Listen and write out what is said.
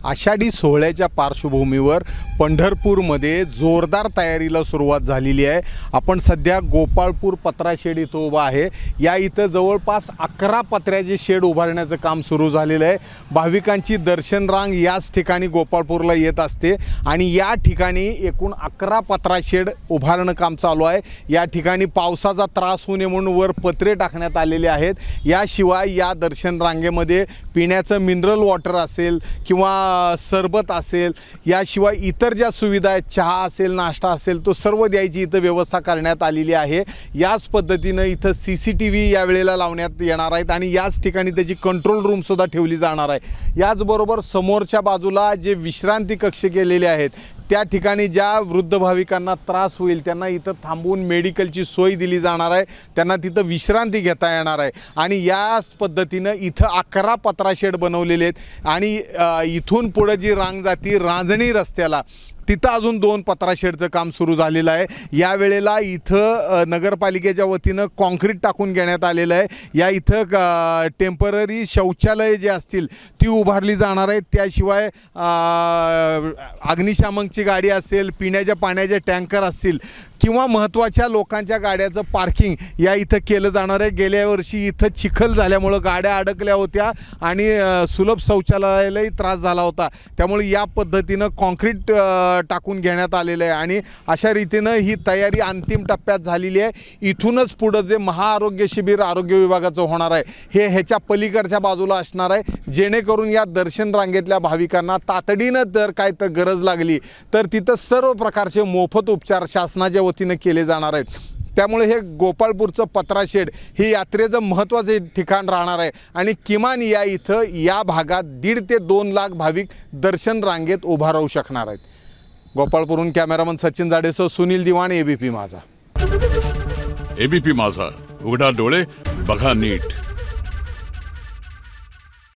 आषाढी सोहळ्याच्या पार्श्वभूमीवर पंढरपूरमध्ये जोरदार तयारीला सुरुवात झालेली आहे। आपण सध्या गोपाळपूर पत्रा शेड इथं उभा आहे। या इथं जवळपास 11 पत्र्याचे शेड उभारण्याचं काम सुरू झालेलं आहे। भाविकांची दर्शन रांग याच ठिकाणी गोपाळपूरला येत असते आणि या ठिकाणी एकूण 11 पत्रा शेड उभारणं काम चालू आहे। या ठिकाणी पावसाचा त्रास होऊ नये म्हणून वर पत्रे टाकण्यात आलेले आहेत। याशिवाय या दर्शन रांगेमध्ये पिण्याचं मिनरल वॉटर असेल किंवा सरबत असेल, याशिवाय इतर ज्या सुविधा आहेत, चहा असेल, नाश्ता असेल, तो सर्व द्यायची इथं व्यवस्था करण्यात आलेली आहे। याच पद्धतीनं इथं CCTV या वेळेला लावण्यात येणार आहेत आणि याच ठिकाणी त्याची कंट्रोल रूम सुद्धा ठेवली जाणार आहे। याचबरोबर समोरच्या बाजूला जे विश्रांती कक्ष केलेले आहेत त्या ठिकाणी ज्या वृद्ध भाविकांना त्रास होईल त्यांना इथं थांबवून मेडिकलची सोय दिली जाणार आहे, त्यांना तिथं विश्रांती घेता येणार आहे। आणि याच पद्धतीनं इथं 11 पत्रा शेड बनवलेले आहेत आणि इथून पुढे जी रांग जाती रांजणी रस्त्याला तिथं अजून 2 पत्रा शेडचं काम सुरू झालेलं आहे। या वेळेला इथं नगरपालिकेच्या वतीनं कॉन्क्रीट टाकून घेण्यात आलेलं आहे। या इथं टेम्पररी शौचालय जे असतील ती उभारली जाणार आहेत। त्याशिवाय अग्निशामकची गाडी असेल, पिण्याच्या पाण्याचे टँकर असतील किंवा महत्त्वाच्या लोकांच्या गाड्याचं पार्किंग या इथं केलं जाणार आहे। गेल्या वर्षी इथं चिखल झाल्यामुळं गाड्या अडकल्या होत्या आणि सुलभ शौचालयालाही त्रास झाला होता, त्यामुळे या पद्धतीनं कॉन्क्रीट टाकून घेण्यात आलेलं आहे आणि अशा रीतीनं ही तयारी अंतिम टप्प्यात झालेली आहे। इथूनच पुढं जे महाआरोग्य शिबिर आरोग्य विभागाचं होणार आहे हे ह्याच्या पलीकडच्या बाजूला असणार आहे, जेणेकरून या दर्शन रांगेतल्या भाविकांना तातडीनं जर काय तर गरज लागली तर तिथं सर्व प्रकारचे मोफत उपचार शासनाच्या वतीनं केले जाणार आहेत। त्यामुळे हे गोपाळपूरचं पत्रा शेड हे यात्रेचं महत्त्वाचे ठिकाण राहणार आहे आणि किमान या भागात 1.5 ते 2 लाख भाविक दर्शन रांगेत उभा राहू शकणार आहेत। गोपाळपूरहून कॅमेरामन सचिन जाडेसह सुनील दिवाण, ABP माझा। ABP माझा, उघडा डोळे बघा नीट।